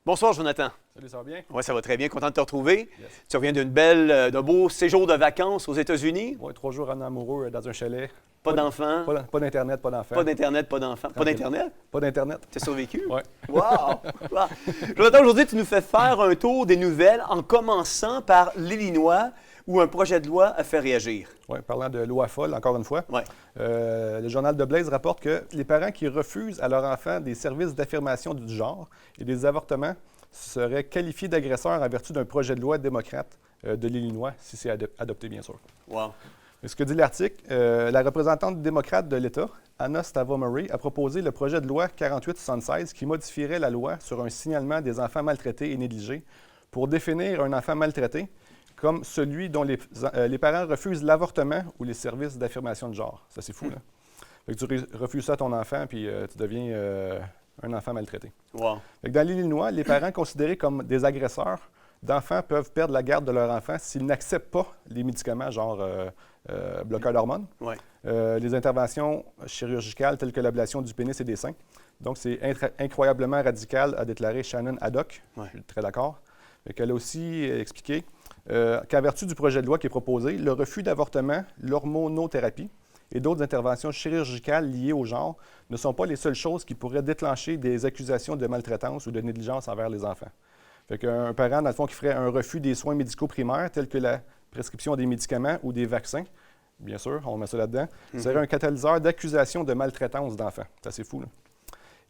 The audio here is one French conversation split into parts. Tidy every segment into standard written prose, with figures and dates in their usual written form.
Bonsoir, Jonathan. Salut, ça va bien? Oui, ça va très bien. Content de te retrouver. Yes. Tu reviens d'un beau séjour de vacances aux États-Unis. Oui, 3 jours en amoureux dans un chalet. Pas d'enfants. Pas d'Internet, pas d'enfants. Pas d'Internet, pas d'enfants. Pas d'Internet? Pas d'Internet. Tu as survécu? Oui. Wow! Wow. Jonathan, aujourd'hui, tu nous fais faire un tour des nouvelles en commençant par l'Illinois où un projet de loi a fait réagir. Oui, parlant de loi folle, encore une fois. Oui. Le journal de Blaze rapporte que les parents qui refusent à leur enfant des services d'affirmation du genre et des avortements seraient qualifiés d'agresseurs en vertu d'un projet de loi démocrate de l'Illinois, si c'est adopté, bien sûr. Wow. Et ce que dit l'article, la représentante démocrate de l'État, Anna Stavo-Murray, a proposé le projet de loi 4876 qui modifierait la loi sur un signalement des enfants maltraités et négligés pour définir un enfant maltraité comme celui dont les parents refusent l'avortement ou les services d'affirmation de genre. Ça, c'est fou, là. Fait que tu refuses ça à ton enfant, puis tu deviens un enfant maltraité. Wow. Fait que dans l'Illinois, les parents considérés comme des agresseurs d'enfants peuvent perdre la garde de leur enfant s'ils n'acceptent pas les médicaments, genre bloqueurs d'hormones, Ouais. les interventions chirurgicales telles que l'ablation du pénis et des seins. Donc, c'est incroyablement radical, a déclaré Shannon Haddock. Ouais. Je suis très d'accord. Elle a aussi expliqué qu'en vertu du projet de loi qui est proposé, le refus d'avortement, l'hormonothérapie et d'autres interventions chirurgicales liées au genre ne sont pas les seules choses qui pourraient déclencher des accusations de maltraitance ou de négligence envers les enfants. Fait qu'un parent, dans le fond, qui ferait un refus des soins médicaux primaires, tels que la prescription des médicaments ou des vaccins, bien sûr, on met ça là-dedans, serait un catalyseur d'accusation de maltraitance d'enfants. C'est assez fou, là.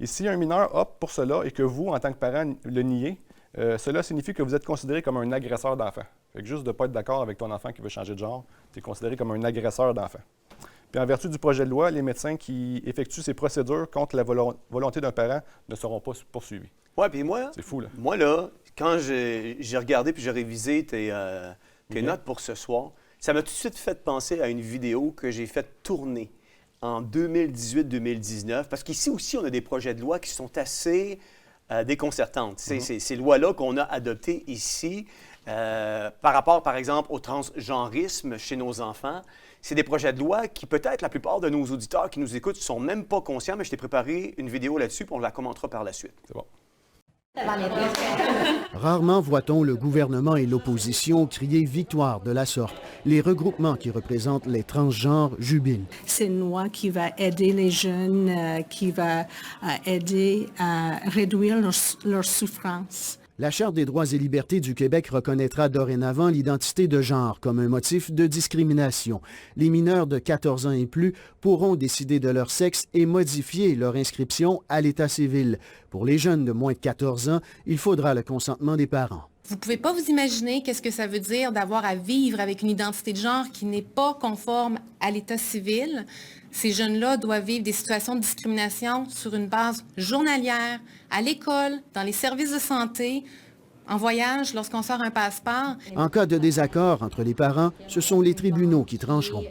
Et si un mineur opte pour cela et que vous, en tant que parent, le niez, cela signifie que vous êtes considéré comme un agresseur d'enfant. Fait que juste de ne pas être d'accord avec ton enfant qui veut changer de genre, tu es considéré comme un agresseur d'enfant. Puis en vertu du projet de loi, les médecins qui effectuent ces procédures contre la volonté d'un parent ne seront pas poursuivis. Oui, puis moi, C'est fou, là. moi, là, quand j'ai regardé puis j'ai révisé tes notes pour ce soir, ça m'a tout de suite fait penser à une vidéo que j'ai fait tourner en 2018-2019, parce qu'ici aussi, on a des projets de loi qui sont assez déconcertantes. Ces lois-là qu'on a adoptées ici, par rapport, par exemple, au transgenrisme chez nos enfants, c'est des projets de loi qui, peut-être, la plupart de nos auditeurs qui nous écoutent ne sont même pas conscients, mais je t'ai préparé une vidéo là-dessus, puis on la commentera par la suite. C'est bon. Rarement voit-on le gouvernement et l'opposition crier victoire de la sorte. Les regroupements qui représentent les transgenres jubilent. C'est une loi qui va aider les jeunes, qui va aider à réduire leur souffrance. La Charte des droits et libertés du Québec reconnaîtra dorénavant l'identité de genre comme un motif de discrimination. Les mineurs de 14 ans et plus pourront décider de leur sexe et modifier leur inscription à l'état civil. Pour les jeunes de moins de 14 ans, il faudra le consentement des parents. Vous ne pouvez pas vous imaginer qu'est-ce que ça veut dire d'avoir à vivre avec une identité de genre qui n'est pas conforme à l'état civil. Ces jeunes-là doivent vivre des situations de discrimination sur une base journalière, à l'école, dans les services de santé, en voyage, lorsqu'on sort un passeport. En cas de désaccord entre les parents, ce sont les tribunaux qui trancheront.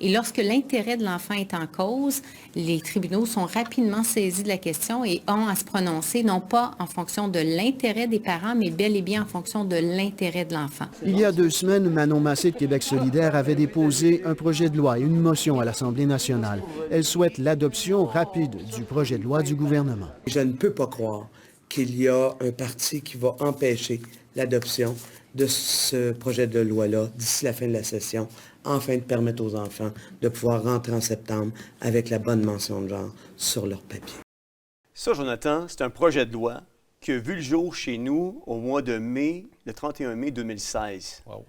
Et lorsque l'intérêt de l'enfant est en cause, les tribunaux sont rapidement saisis de la question et ont à se prononcer, non pas en fonction de l'intérêt des parents, mais bel et bien en fonction de l'intérêt de l'enfant. Il y a 2 semaines, Manon Massé de Québec solidaire avait déposé un projet de loi et une motion à l'Assemblée nationale. Elle souhaite l'adoption rapide du projet de loi du gouvernement. Je ne peux pas croire qu'il y a un parti qui va empêcher l'adoption de ce projet de loi-là d'ici la fin de la session, afin de permettre aux enfants de pouvoir rentrer en septembre avec la bonne mention de genre sur leur papier. Ça, Jonathan, c'est un projet de loi qui a vu le jour chez nous au mois de mai, le 31 mai 2016. Wow.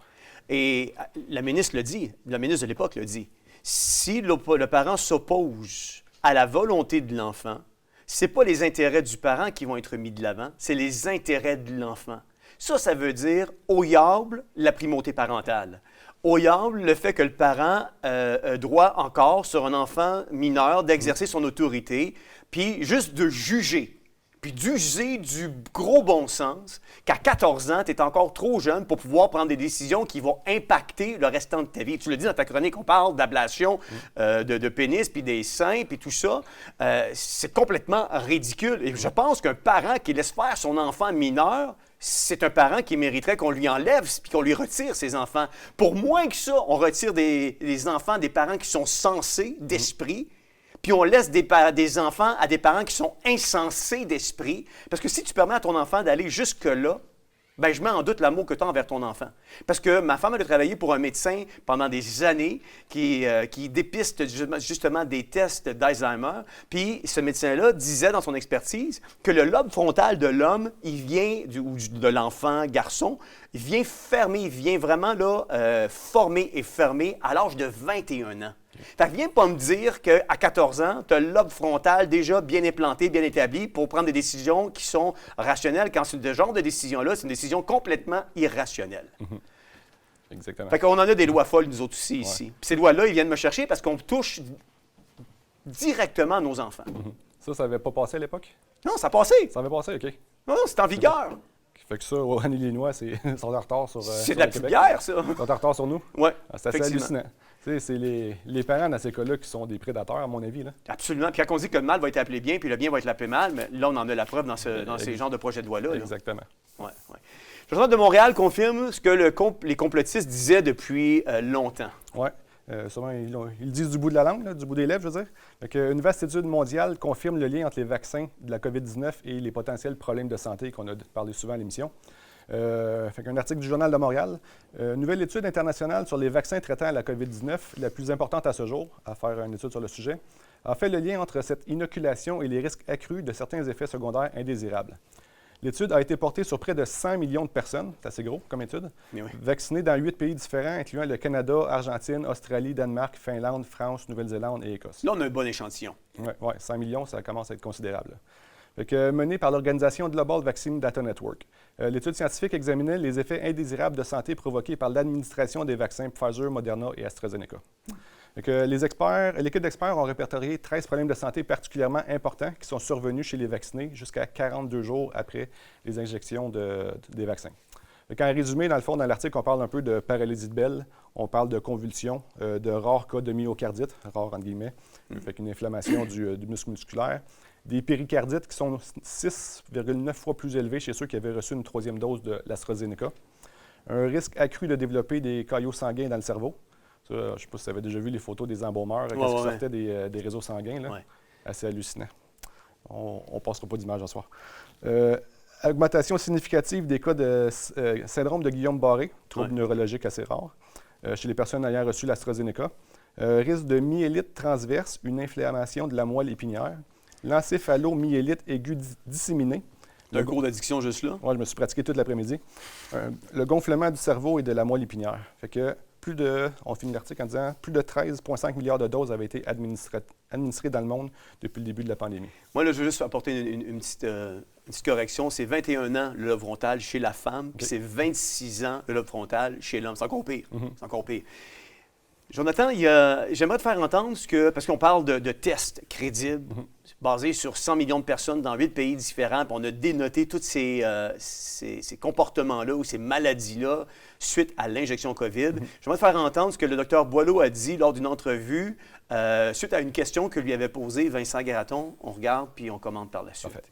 Et la ministre le dit, la ministre de l'époque le dit, si le parent s'oppose à la volonté de l'enfant, ce n'est pas les intérêts du parent qui vont être mis de l'avant, c'est les intérêts de l'enfant. Ça veut dire, au diable, la primauté parentale. Au diable, le fait que le parent a droit encore sur un enfant mineur d'exercer son autorité, puis juste de juger, puis d'user du gros bon sens, qu'à 14 ans, tu es encore trop jeune pour pouvoir prendre des décisions qui vont impacter le restant de ta vie. Tu le dis dans ta chronique, on parle d'ablation de pénis, puis des seins, puis tout ça. C'est complètement ridicule. Et je pense qu'un parent qui laisse faire son enfant mineur, c'est un parent qui mériterait qu'on lui enlève puis qu'on lui retire ses enfants. Pour moins que ça, on retire des enfants des parents qui sont sensés d'esprit, puis on laisse des enfants à des parents qui sont insensés d'esprit. Parce que si tu permets à ton enfant d'aller jusque-là, ben, je mets en doute l'amour que tu as envers ton enfant. Parce que ma femme, elle a travaillé pour un médecin pendant des années qui dépiste justement des tests d'Alzheimer. Puis ce médecin-là disait dans son expertise que le lobe frontal de l'homme, il vient, de l'enfant, garçon, il vient fermer, il vient vraiment là, former et fermer à l'âge de 21 ans. Fait que viens pas me dire qu'à 14 ans, tu as le lobe frontal déjà bien implanté, bien établi pour prendre des décisions qui sont rationnelles, quand ce genre de décision-là, c'est une décision complètement irrationnelle. Exactement. Fait qu'on en a des lois folles, nous autres aussi, ici. Puis ces lois-là, ils viennent me chercher parce qu'on touche directement à nos enfants. Ça n'avait pas passé à l'époque? Non, ça a passé. Ça avait passé, OK. Non, c'est en vigueur. Fait que ça, en Illinois, ils sont en retard sur C'est sur de la le petite Québec. guerre, ça. Ils sont en retard sur nous. Oui, C'est assez hallucinant. Tu sais, c'est les parents dans ces cas-là qui sont des prédateurs, à mon avis. Là. Absolument. Puis quand on dit que le mal va être appelé bien, puis le bien va être appelé mal, mais là, on en a la preuve dans ces genres de projets de loi-là. Exactement. Ouais, ouais. Le journal de Montréal confirme ce que les complotistes disaient depuis longtemps. Oui. Souvent, ils le disent du bout de la langue, là, du bout des lèvres, je veux dire. Donc, une vaste étude mondiale confirme le lien entre les vaccins de la COVID-19 et les potentiels problèmes de santé qu'on a parlé souvent à l'émission. Un article du Journal de Montréal. Nouvelle étude internationale sur les vaccins traitant la COVID-19, la plus importante à ce jour, à faire une étude sur le sujet, a fait le lien entre cette inoculation et les risques accrus de certains effets secondaires indésirables. L'étude a été portée sur près de 100 millions de personnes, c'est assez gros comme étude, vaccinées dans 8 pays différents, incluant le Canada, Argentine, Australie, Danemark, Finlande, France, Nouvelle-Zélande et Écosse. Là, on a un bon échantillon. Oui, 100 millions, ça commence à être considérable. Menée par l'organisation Global Vaccine Data Network. L'étude scientifique examinait les effets indésirables de santé provoqués par l'administration des vaccins Pfizer, Moderna et AstraZeneca. L'équipe d'experts ont répertorié 13 problèmes de santé particulièrement importants qui sont survenus chez les vaccinés jusqu'à 42 jours après les injections des vaccins. En résumé, dans le fond, dans l'article, on parle un peu de paralysie de Bell, on parle de convulsions, de rares cas de myocardite, rare entre guillemets, une inflammation du muscle musculaire, des péricardites qui sont 6,9 fois plus élevés chez ceux qui avaient reçu une 3e dose de l'AstraZeneca, un risque accru de développer des caillots sanguins dans le cerveau. Ça, je ne sais pas si vous avez déjà vu les photos des embaumeurs qui sortaient des réseaux sanguins. Là. Ouais. Assez hallucinant. On ne passera pas d'image ce soir. Augmentation significative des cas de syndrome de Guillain-Barré, trouble neurologique assez rare, chez les personnes ayant reçu l'AstraZeneca. Risque de myélite transverse, une inflammation de la moelle épinière. L'encéphalomyélite aiguë disséminée. Un cours d'addiction juste là? Oui, je me suis pratiqué toute l'après-midi. Le gonflement du cerveau et de la moelle épinière. Fait que on finit l'article en disant plus de 13,5 milliards de doses avaient été administrées dans le monde depuis le début de la pandémie. Moi, là, je veux juste apporter une petite correction. C'est 21 ans le lobe frontal chez la femme, puis c'est 26 ans le lobe frontal chez l'homme. C'est encore pire. C'est encore pire. Jonathan, j'aimerais te faire entendre parce qu'on parle de tests crédibles, basés sur 100 millions de personnes dans 8 pays différents, puis on a dénoté tous ces comportements-là ou ces maladies-là suite à l'injection COVID. J'aimerais te faire entendre ce que le docteur Boileau a dit lors d'une entrevue suite à une question que lui avait posée Vincent Garaton. On regarde, puis on commente par la suite. Parfait.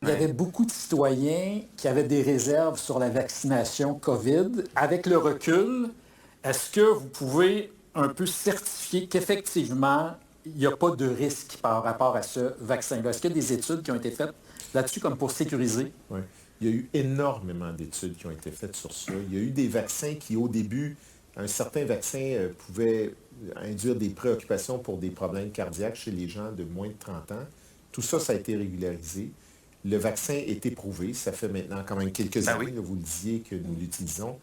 Il y avait beaucoup de citoyens qui avaient des réserves sur la vaccination COVID. Avec le recul, est-ce que vous pouvez un peu certifier qu'effectivement, il n'y a pas de risque par rapport à ce vaccin-là? Est-ce qu'il y a des études qui ont été faites là-dessus comme pour sécuriser? Oui. Il y a eu énormément d'études qui ont été faites sur ça. Il y a eu des vaccins qui, au début, un certain vaccin pouvait induire des préoccupations pour des problèmes cardiaques chez les gens de moins de 30 ans. Tout ça, ça a été régularisé. Le vaccin est éprouvé. Ça fait maintenant quand même quelques années, là, vous le disiez, que nous l'utilisons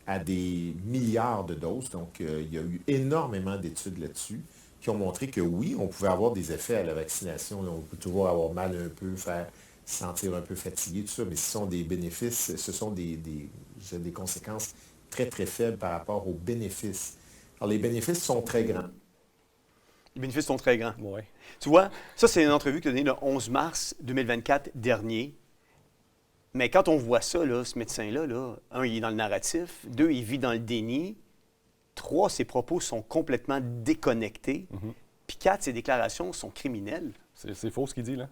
à des milliards de doses. Donc, il y a eu énormément d'études là-dessus qui ont montré que oui, on pouvait avoir des effets à la vaccination. On peut toujours avoir mal un peu, faire sentir un peu fatigué, tout ça, mais ce sont des bénéfices, ce sont des conséquences très, très faibles par rapport aux bénéfices. Alors, les bénéfices sont très grands. Les bénéfices sont très grands. Oui. Tu vois, ça, c'est une entrevue que tu as donnée le 11 mars 2024 dernier. Mais quand on voit ça, là, ce médecin-là, là, un, il est dans le narratif. Deux, il vit dans le déni. Trois, ses propos sont complètement déconnectés. Puis quatre, ses déclarations sont criminelles. C'est faux ce qu'il dit, là.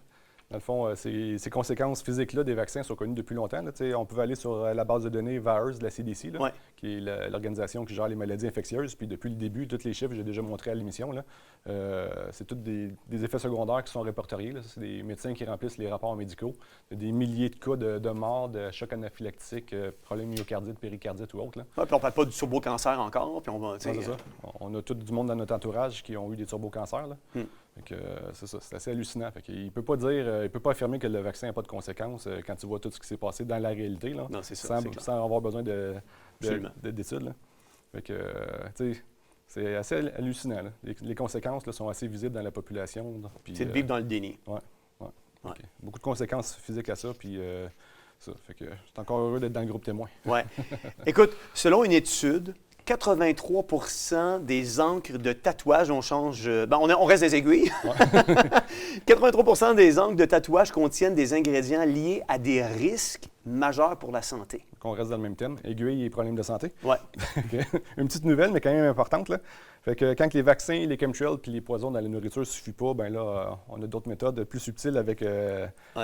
Dans le fond, ces conséquences physiques-là des vaccins sont connues depuis longtemps. Là. On pouvait aller sur la base de données VAERS de la CDC, là, qui est l'organisation qui gère les maladies infectieuses. Puis depuis le début, tous les chiffres que j'ai déjà montrés à l'émission, c'est tous des effets secondaires qui sont répertoriés. Là. C'est des médecins qui remplissent les rapports médicaux. Il y a des milliers de cas de morts, de chocs anaphylactiques, problèmes myocardites, péricardites ou autres. Puis on ne parle pas du turbo-cancer encore. Puis on va, c'est ça. On a tout du monde dans notre entourage qui ont eu des turbo-cancers. C'est ça, c'est assez hallucinant. Il ne peut pas dire, il peut pas affirmer que le vaccin n'a pas de conséquences quand tu vois tout ce qui s'est passé dans la réalité, là, non, c'est ça, sans avoir besoin d'études. C'est assez hallucinant. Là. Les conséquences là, sont assez visibles dans la population. C'est de vivre dans le déni. Oui. Beaucoup de conséquences physiques à ça. Puis, ça fait que je suis encore heureux d'être dans le groupe témoin. Oui. Écoute, selon une étude, 83 des encres de tatouage, on reste des aiguilles. 83 des encres de tatouage contiennent des ingrédients liés à des risques majeurs pour la santé. On reste dans le même thème, aiguilles et problèmes de santé. Oui. Une petite nouvelle, mais quand même importante. Là. Fait que quand les vaccins, les chemtrails puis les poisons dans la nourriture ne suffisent pas, ben là, on a d'autres méthodes plus subtiles avec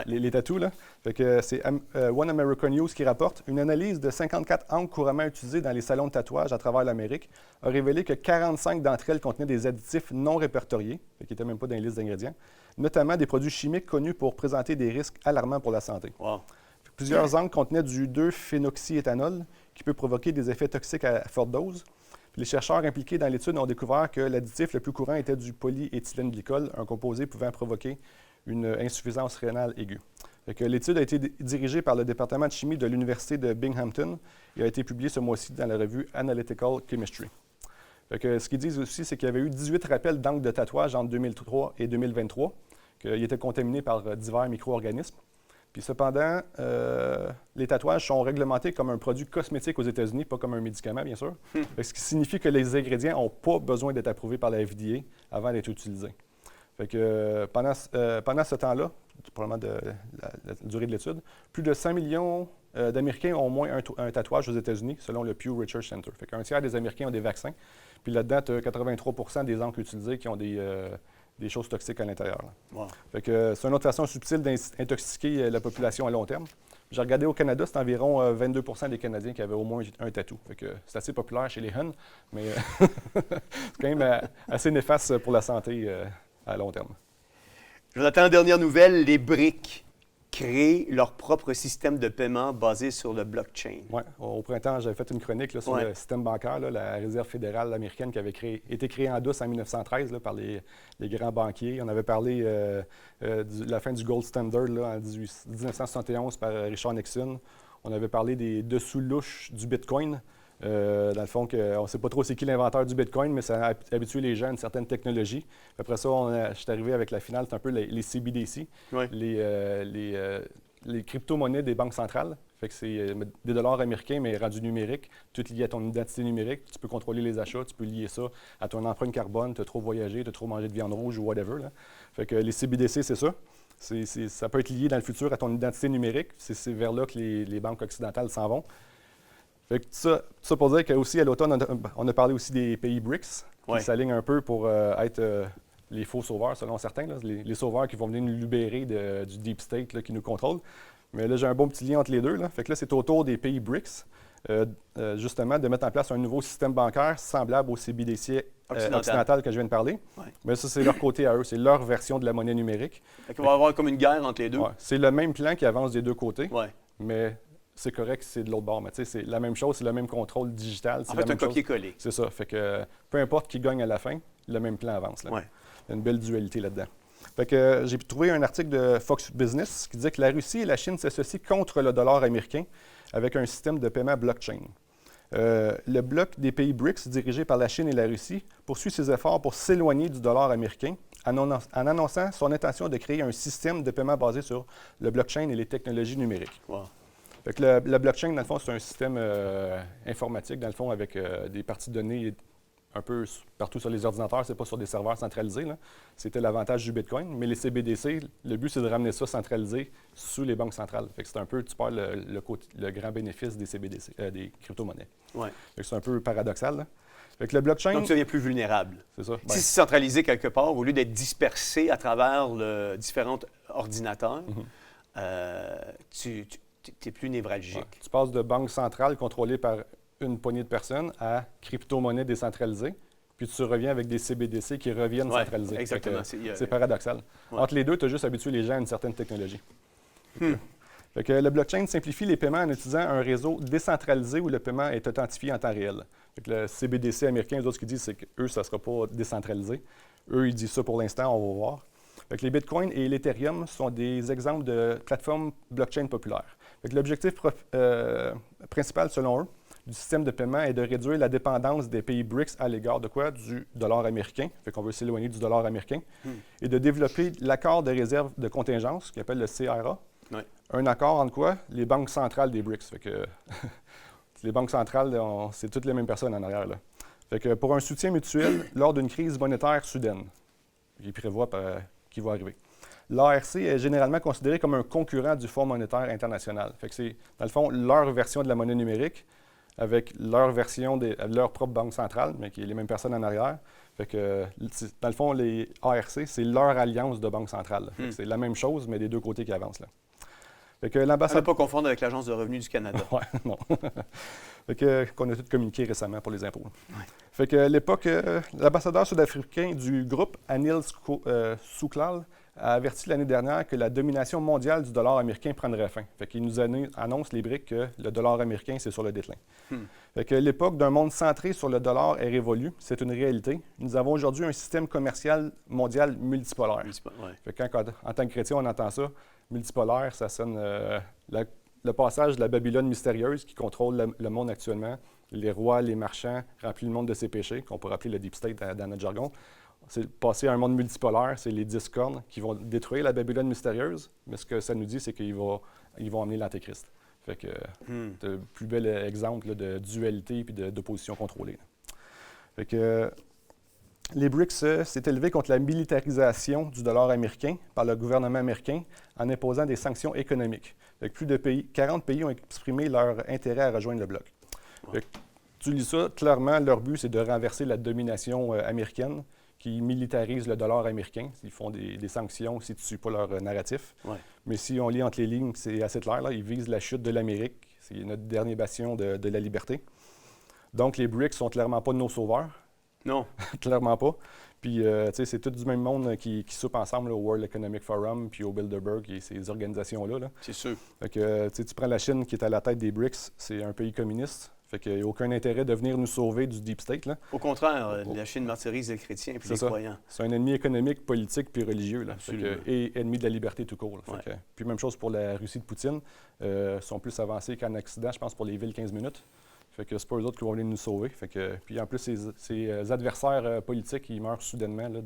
les tatous. Là. Fait que c'est One American News qui rapporte une analyse de 54 encres couramment utilisées dans les salons de tatouage à travers l'Amérique a révélé que 45 d'entre elles contenaient des additifs non répertoriés, qui n'étaient même pas dans les listes d'ingrédients, notamment des produits chimiques connus pour présenter des risques alarmants pour la santé. Wow. Plusieurs encres contenaient du 2-phénoxyéthanol qui peut provoquer des effets toxiques à forte dose. Puis les chercheurs impliqués dans l'étude ont découvert que l'additif le plus courant était du polyéthylène glycol, un composé pouvant provoquer une insuffisance rénale aiguë. L'étude a été dirigée par le département de chimie de l'Université de Binghamton et a été publiée ce mois-ci dans la revue Analytical Chemistry. Ce qu'ils disent aussi, c'est qu'il y avait eu 18 rappels d'encre de tatouage entre 2003 et 2023, qu'ils étaient contaminés par divers micro-organismes. Puis cependant, les tatouages sont réglementés comme un produit cosmétique aux États-Unis, pas comme un médicament, bien sûr. Ce qui signifie que les ingrédients n'ont pas besoin d'être approuvés par la FDA avant d'être utilisés. Pendant ce temps-là, probablement de la durée de l'étude, plus de 100 millions d'Américains ont au moins un tatouage aux États-Unis, selon le Pew Research Center. Un tiers des Américains ont des vaccins. Puis là-dedans, tu as 83 des encres utilisées qui ont des choses toxiques à l'intérieur. Wow. C'est une autre façon subtile d'intoxiquer la population à long terme. J'ai regardé au Canada, c'est environ 22 des Canadiens qui avaient au moins un tatou. C'est assez populaire chez les Huns, mais c'est quand même assez néfaste pour la santé à long terme. Jonathan, dernière nouvelle, les BRIC créent leur propre système de paiement basé sur le blockchain. Oui. Au printemps, j'avais fait une chronique là, sur le système bancaire, là, la Réserve fédérale américaine qui avait été créée en douce en 1913 là, par les grands banquiers. On avait parlé de la fin du gold standard là, en 1971 par Richard Nixon. On avait parlé des dessous louches du Bitcoin. Dans le fond, on ne sait pas trop c'est qui l'inventeur du Bitcoin, mais ça a habitué les gens à une certaine technologie. Après ça, je suis arrivé avec la finale, c'est un peu les CBDC, les crypto-monnaies des banques centrales. Fait que c'est des dollars américains, mais rendus numériques, tout lié à ton identité numérique. Tu peux contrôler les achats, tu peux lier ça à ton empreinte carbone, tu as trop voyagé, tu as trop mangé de viande rouge ou whatever. Là. Fait que les CBDC, c'est ça. Ça peut être lié dans le futur à ton identité numérique. C'est vers là que les banques occidentales s'en vont. Fait que ça pour dire qu'aussi à l'automne, on a parlé aussi des pays BRICS qui s'alignent un peu pour être les faux sauveurs, selon certains, là, les sauveurs qui vont venir nous libérer du deep state là, qui nous contrôle. Mais là, j'ai un bon petit lien entre les deux. Là. Fait que là, c'est au tour des pays BRICS, justement, de mettre en place un nouveau système bancaire semblable au CBDC occidental que je viens de parler. Ouais. Mais ça, c'est leur côté à eux, c'est leur version de la monnaie numérique. Fait qu'on va avoir comme une guerre entre les deux. Ouais. C'est le même plan qui avance des deux côtés, ouais. Mais c'est correct, c'est de l'autre bord. Mais tu sais, c'est la même chose, c'est le même contrôle digital. En fait, un copier-coller. C'est ça. Fait que peu importe qui gagne à la fin, le même plan avance. Là. Ouais. Il y a une belle dualité là-dedans. Fait que j'ai trouvé un article de Fox Business qui disait que la Russie et la Chine s'associent contre le dollar américain avec un système de paiement blockchain. Le bloc des pays BRICS, dirigé par la Chine et la Russie, poursuit ses efforts pour s'éloigner du dollar américain en annonçant son intention de créer un système de paiement basé sur le blockchain et les technologies numériques. Wow. Fait que le blockchain, dans le fond, c'est un système informatique, dans le fond, avec des parties de données un peu partout sur les ordinateurs, c'est pas sur des serveurs centralisés, là. C'était l'avantage du Bitcoin. Mais les CBDC, le but, c'est de ramener ça centralisé sous les banques centrales. Fait que c'est un peu, tu perds le grand bénéfice des CBDC, des crypto-monnaies. Ouais. Fait que c'est un peu paradoxal, là. Fait que le blockchain... Donc, tu deviens plus vulnérable. C'est ça. Ben, Si c'est centralisé quelque part, au lieu d'être dispersé à travers différents ordinateurs, tu es plus névralgique. ouais. Tu passes de banque centrale contrôlée par une poignée de personnes à crypto-monnaie décentralisée, puis tu reviens avec des CBDC qui reviennent Ouais, centralisés. exactement. C'est paradoxal. Ouais. Entre les deux, tu as juste habitué les gens à une certaine technologie. Fait que le blockchain simplifie les paiements en utilisant un réseau décentralisé où le paiement est authentifié en temps réel. Fait que le CBDC américain, les autres, ce qu'ils disent, c'est qu'eux, ça ne sera pas décentralisé. Eux, ils disent ça pour l'instant, on va voir. Fait que les Bitcoins et l'Ethereum sont des exemples de plateformes blockchain populaires. Fait que l'objectif principal, selon eux, du système de paiement est de réduire la dépendance des pays BRICS à l'égard de quoi? Du dollar américain. Fait qu'on veut s'éloigner du dollar américain. Et de développer l'accord de réserve de contingence, qu'on appelle le CRA. Ouais. Un accord entre quoi? Les banques centrales des BRICS. Fait que les banques centrales, c'est toutes les mêmes personnes en arrière, là. Fait que pour un soutien mutuel lors d'une crise monétaire soudaine, ils prévoient qui va arriver. L'ARC est généralement considéré comme un concurrent du Fonds monétaire international. Fait que c'est, dans le fond, leur version de la monnaie numérique avec leur version de leur propre banque centrale, mais qui est les mêmes personnes en arrière. Fait que, dans le fond, les ARC, c'est leur alliance de banque centrale. Fait que c'est la même chose, mais des deux côtés qui avancent, là. Fait que À ne l'ambassade... pas confondre avec l'Agence de revenus du Canada. Ouais, non. Fait que, qu'on a tout communiqué récemment pour les impôts. Ouais. Fait que à l'époque, l'ambassadeur sud-africain du groupe, Anil Souklal, a averti l'année dernière que la domination mondiale du dollar américain prendrait fin. Fait qu'il nous annonce les BRICS que le dollar américain, c'est sur le déclin. Fait que l'époque d'un monde centré sur le dollar est révolue. C'est une réalité. Nous avons aujourd'hui un système commercial mondial multipolaire. Ouais. Fait que quand, en tant que chrétien, on entend ça, multipolaire, ça sonne le passage de la Babylone mystérieuse qui contrôle le monde actuellement. Les rois, les marchands, remplit le monde de ses péchés, qu'on pourrait appeler le deep state dans notre jargon. C'est passer à un monde multipolaire, c'est les discordes qui vont détruire la Babylone mystérieuse, mais ce que ça nous dit, c'est qu'ils vont amener l'Antéchrist. Fait que c'est le plus bel exemple là, de dualité et d'opposition contrôlée. Là. Fait que les BRICS s'est élevé contre la militarisation du dollar américain par le gouvernement américain en imposant des sanctions économiques. Fait que plus de 40 pays ont exprimé leur intérêt à rejoindre le bloc. Fait que, tu lis ça, clairement, leur but, c'est de renverser la domination américaine qui militarise le dollar américain. Ils font des sanctions si tu ne suis pas leur narratif. Ouais. Mais si on lit entre les lignes, c'est assez clair. Là, ils visent la chute de l'Amérique. C'est notre dernier bastion de la liberté. Donc, les BRICS ne sont clairement pas nos sauveurs. Non. Clairement pas. Puis, tu sais, c'est tout du même monde qui soupe ensemble là, au World Economic Forum, puis au Bilderberg et ces organisations-là. Là. C'est sûr. Fait que, tu prends la Chine qui est à la tête des BRICS, c'est un pays communiste. Fait qu'il n'y a aucun intérêt de venir nous sauver du deep state. Là. Au contraire, la Chine martyrise les chrétiens et les croyants. C'est un ennemi économique, politique puis religieux. Là. Et ennemi de la liberté tout court. Ouais. Puis même chose pour la Russie de Poutine. Sont plus avancés qu'en Occident, je pense, pour les villes 15 minutes. Fait que c'est pas eux autres qui vont venir nous sauver. Fait que, puis en plus, ces adversaires politiques, ils meurent soudainement là,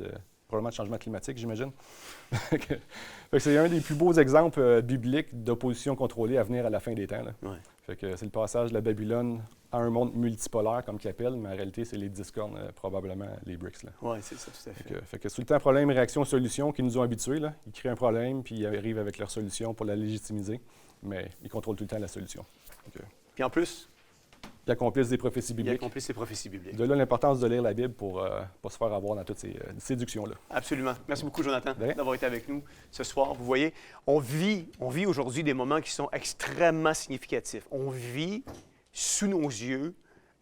probablement de changement climatique, j'imagine. Fait que c'est un des plus beaux exemples bibliques d'opposition contrôlée à venir à la fin des temps. Là. Ouais. Fait que c'est le passage de la Babylone à un monde multipolaire, comme qu'ils appellent, mais en réalité, c'est les discordes, probablement les BRICS. Oui, c'est ça, tout à fait. Fait que c'est tout le temps problème, réaction, solution qui nous ont habitués. Là. Ils créent un problème, puis ils arrivent avec leur solution pour la légitimiser, mais ils contrôlent tout le temps la solution. Puis en plus, ils accomplissent des prophéties bibliques. Ils accomplissent des prophéties bibliques. De là l'importance de lire la Bible pour ne pas se faire avoir dans toutes ces séductions-là. Absolument. Merci beaucoup, Jonathan, d'avoir été avec nous ce soir. Vous voyez, on vit aujourd'hui des moments qui sont extrêmement significatifs. On vit sous nos yeux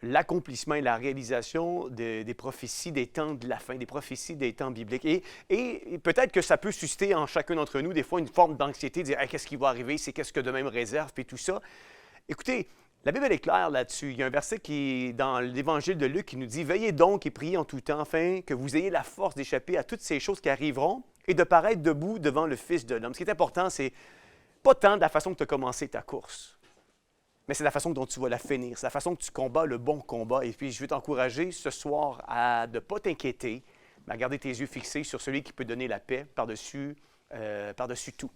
l'accomplissement et la réalisation des prophéties des temps de la fin, des prophéties des temps bibliques. Et peut-être que ça peut susciter en chacun d'entre nous des fois une forme d'anxiété, de dire hey, « qu'est-ce qui va arriver? C'est qu'est-ce que demain me réserve? » Puis tout ça. Écoutez, la Bible est claire là-dessus. Il y a un verset qui est dans l'Évangile de Luc qui nous dit « Veillez donc et priez en tout temps, afin que vous ayez la force d'échapper à toutes ces choses qui arriveront et de paraître debout devant le Fils de l'homme. » Ce qui est important, c'est pas tant de la façon que tu as commencé ta course, mais c'est la façon dont tu vas la finir. C'est la façon que tu combats le bon combat. Et puis, je veux t'encourager ce soir à ne pas t'inquiéter, mais à garder tes yeux fixés sur celui qui peut donner la paix par-dessus tout.